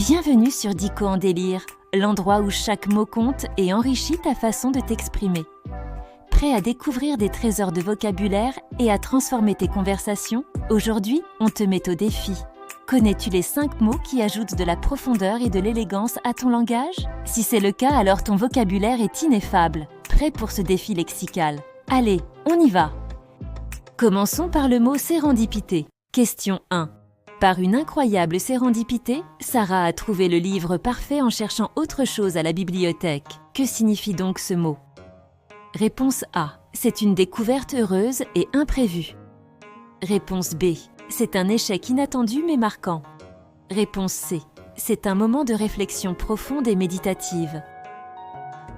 Bienvenue sur Dico en délire, l'endroit où chaque mot compte et enrichit ta façon de t'exprimer. Prêt à découvrir des trésors de vocabulaire et à transformer tes conversations? Aujourd'hui, on te met au défi. Connais-tu les 5 mots qui ajoutent de la profondeur et de l'élégance à ton langage? Si c'est le cas, alors ton vocabulaire est ineffable. Prêt pour ce défi lexical? Allez, on y va! Commençons par le mot sérendipité. Question 1. Par une incroyable sérendipité, Sarah a trouvé le livre parfait en cherchant autre chose à la bibliothèque. Que signifie donc ce mot? Réponse A. C'est une découverte heureuse et imprévue. Réponse B. C'est un échec inattendu mais marquant. Réponse C. C'est un moment de réflexion profonde et méditative.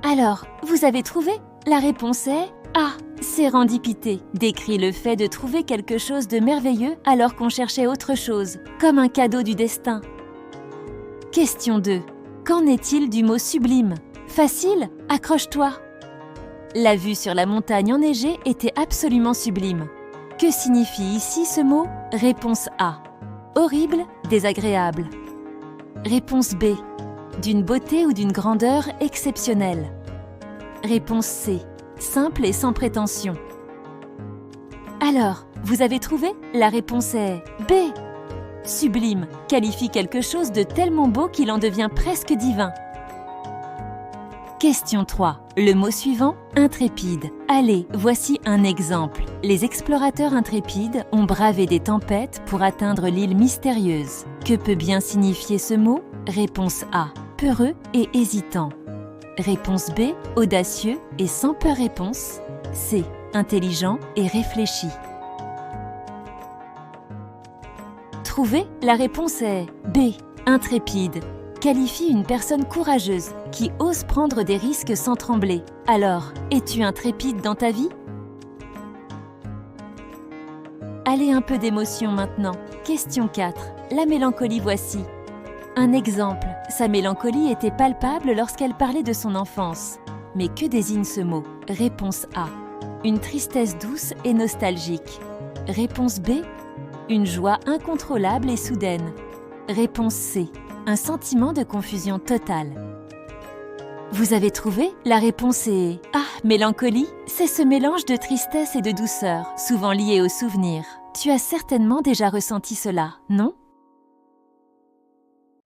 Alors, vous avez trouvé? La réponse est A. Sérendipité décrit le fait de trouver quelque chose de merveilleux alors qu'on cherchait autre chose, comme un cadeau du destin. Question 2. Qu'en est-il du mot sublime? Facile? Accroche-toi! La vue sur la montagne enneigée était absolument sublime. Que signifie ici ce mot? Réponse A. Horrible, désagréable. Réponse B. D'une beauté ou d'une grandeur exceptionnelle. Réponse C. Simple et sans prétention. Alors, vous avez trouvé? La réponse est B. Sublime qualifie quelque chose de tellement beau qu'il en devient presque divin. Question 3. Le mot suivant, intrépide. Allez, voici un exemple. Les explorateurs intrépides ont bravé des tempêtes pour atteindre l'île mystérieuse. Que peut bien signifier ce mot? Réponse A. Peureux et hésitant. Réponse B. Audacieux et sans peur. Réponse C. Intelligent et réfléchi. Trouvez? La réponse est B. Intrépide qualifie une personne courageuse qui ose prendre des risques sans trembler. Alors, es-tu intrépide dans ta vie? Allez, un peu d'émotion maintenant. Question 4. La mélancolie voici. Un exemple, sa mélancolie était palpable lorsqu'elle parlait de son enfance. Mais que désigne ce mot? Réponse A. Une tristesse douce et nostalgique. Réponse B. Une joie incontrôlable et soudaine. Réponse C. Un sentiment de confusion totale. Vous avez trouvé? La réponse est A. Mélancolie, c'est ce mélange de tristesse et de douceur, souvent lié aux souvenirs. Tu as certainement déjà ressenti cela, non?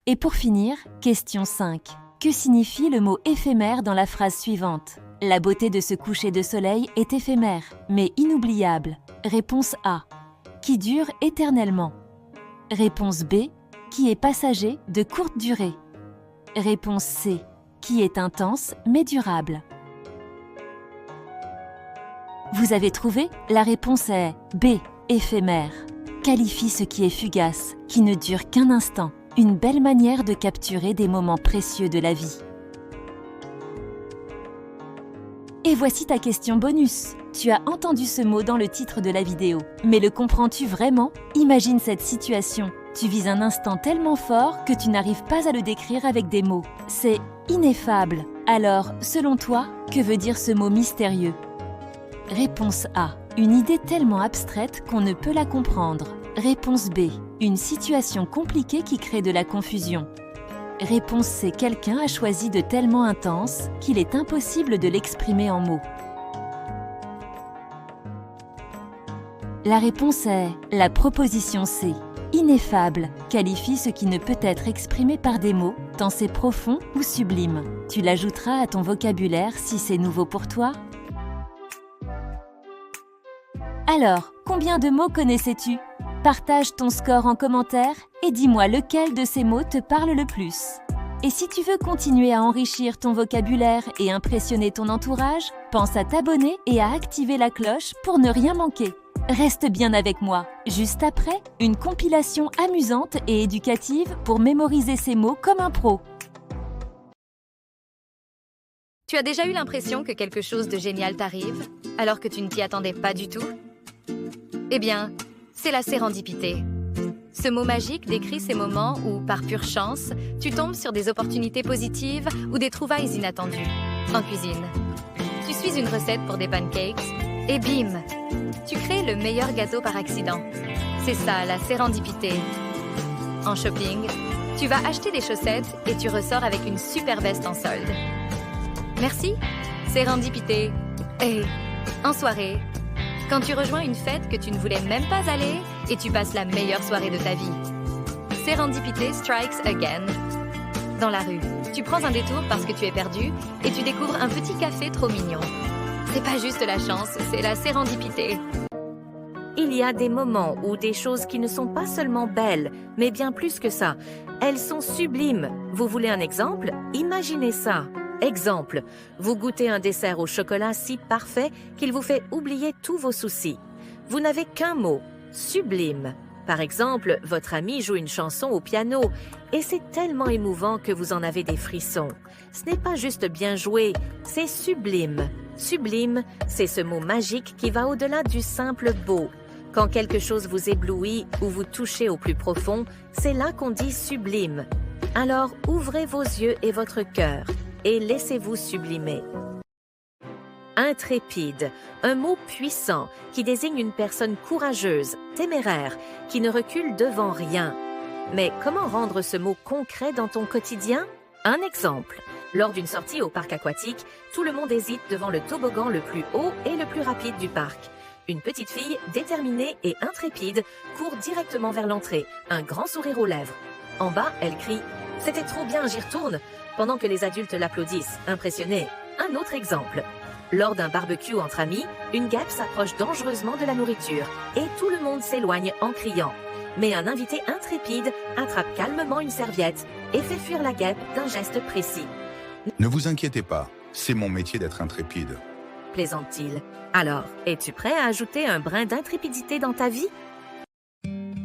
Et pour finir, question 5. Que signifie le mot éphémère dans la phrase suivante? La beauté de ce coucher de soleil est éphémère, mais inoubliable. Réponse A. Qui dure éternellement. Réponse B. Qui est passager de courte durée. Réponse C. Qui est intense mais durable. Vous avez trouvé? La réponse est B. Éphémère. Qualifie ce qui est fugace, qui ne dure qu'un instant. Une belle manière de capturer des moments précieux de la vie. Et voici ta question bonus. Tu as entendu ce mot dans le titre de la vidéo, mais le comprends-tu vraiment? Imagine cette situation. Tu vis un instant tellement fort que tu n'arrives pas à le décrire avec des mots. C'est ineffable. Alors, selon toi, que veut dire ce mot mystérieux? Réponse A. Une idée tellement abstraite qu'on ne peut la comprendre. Réponse B. Une situation compliquée qui crée de la confusion. Réponse C. Quelqu'un a choisi de tellement intense qu'il est impossible de l'exprimer en mots. La réponse est la proposition C. Ineffable qualifie ce qui ne peut être exprimé par des mots, tant c'est profond ou sublime. Tu l'ajouteras à ton vocabulaire si c'est nouveau pour toi. Alors, combien de mots connaissais-tu? Partage ton score en commentaire et dis-moi lequel de ces mots te parle le plus. Et si tu veux continuer à enrichir ton vocabulaire et impressionner ton entourage, pense à t'abonner et à activer la cloche pour ne rien manquer. Reste bien avec moi. Juste après, une compilation amusante et éducative pour mémoriser ces mots comme un pro. Tu as déjà eu l'impression que quelque chose de génial t'arrive, alors que tu ne t'y attendais pas du tout? Eh bien, c'est la sérendipité. Ce mot magique décrit ces moments où, par pure chance, tu tombes sur des opportunités positives ou des trouvailles inattendues. En cuisine, tu suis une recette pour des pancakes et bim, tu crées le meilleur gâteau par accident. C'est ça, la sérendipité. En shopping, Tu vas acheter des chaussettes et tu ressors avec une super veste en solde. Merci, sérendipité. Et en soirée, quand tu rejoins une fête que tu ne voulais même pas aller et tu passes la meilleure soirée de ta vie. Sérendipité strikes again. Dans la rue, tu prends un détour parce que tu es perdu et tu découvres un petit café trop mignon. C'est pas juste la chance, c'est la sérendipité. Il y a des moments où des choses qui ne sont pas seulement belles, mais bien plus que ça. Elles sont sublimes. Vous voulez un exemple? Imaginez ça. Exemple, vous goûtez un dessert au chocolat si parfait qu'il vous fait oublier tous vos soucis. Vous n'avez qu'un mot, sublime. Par exemple, votre ami joue une chanson au piano et c'est tellement émouvant que vous en avez des frissons. Ce n'est pas juste bien joué, c'est sublime. Sublime, c'est ce mot magique qui va au-delà du simple beau. Quand quelque chose vous éblouit ou vous touchez au plus profond, c'est là qu'on dit sublime. Alors ouvrez vos yeux et votre cœur et laissez-vous sublimer. Intrépide, un mot puissant qui désigne une personne courageuse, téméraire, qui ne recule devant rien. Mais comment rendre ce mot concret dans ton quotidien? Un exemple. Lors d'une sortie au parc aquatique, tout le monde hésite devant le toboggan le plus haut et le plus rapide du parc. Une petite fille, déterminée et intrépide, court directement vers l'entrée, un grand sourire aux lèvres. En bas, elle crie « C'était trop bien, j'y retourne !» pendant que les adultes l'applaudissent, impressionnés. Un autre exemple. Lors d'un barbecue entre amis, une guêpe s'approche dangereusement de la nourriture et tout le monde s'éloigne en criant. Mais un invité intrépide attrape calmement une serviette et fait fuir la guêpe d'un geste précis. Ne vous inquiétez pas, c'est mon métier d'être intrépide. Plaisante-t-il. Alors, es-tu prêt à ajouter un brin d'intrépidité dans ta vie?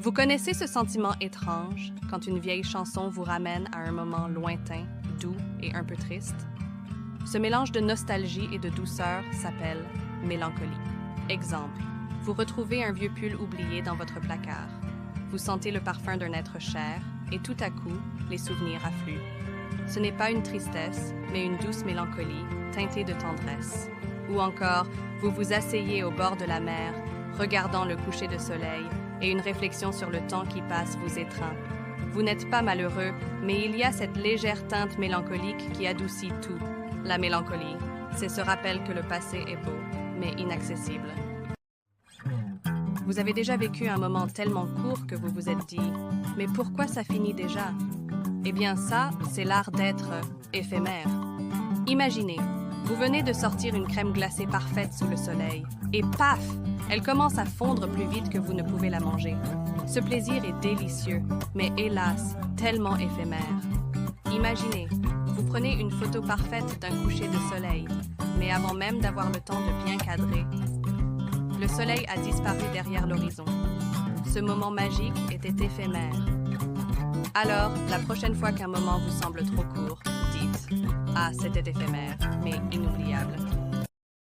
Vous connaissez ce sentiment étrange quand une vieille chanson vous ramène à un moment lointain, doux et un peu triste? Ce mélange de nostalgie et de douceur s'appelle mélancolie. Exemple, vous retrouvez un vieux pull oublié dans votre placard. Vous sentez le parfum d'un être cher et tout à coup, les souvenirs affluent. Ce n'est pas une tristesse, mais une douce mélancolie teintée de tendresse. Ou encore, vous vous asseyez au bord de la mer, regardant le coucher de soleil et une réflexion sur le temps qui passe vous étreint. Vous n'êtes pas malheureux, mais il y a cette légère teinte mélancolique qui adoucit tout. La mélancolie, c'est ce rappel que le passé est beau, mais inaccessible. Vous avez déjà vécu un moment tellement court que vous vous êtes dit « Mais pourquoi ça finit déjà ?» Eh bien ça, c'est l'art d'être éphémère. Imaginez, vous venez de sortir une crème glacée parfaite sous le soleil, et paf, elle commence à fondre plus vite que vous ne pouvez la manger. Ce plaisir est délicieux, mais hélas, tellement éphémère. Imaginez, vous prenez une photo parfaite d'un coucher de soleil, mais avant même d'avoir le temps de bien cadrer, le soleil a disparu derrière l'horizon. Ce moment magique était éphémère. Alors, la prochaine fois qu'un moment vous semble trop court, dites « Ah, c'était éphémère, mais inoubliable ».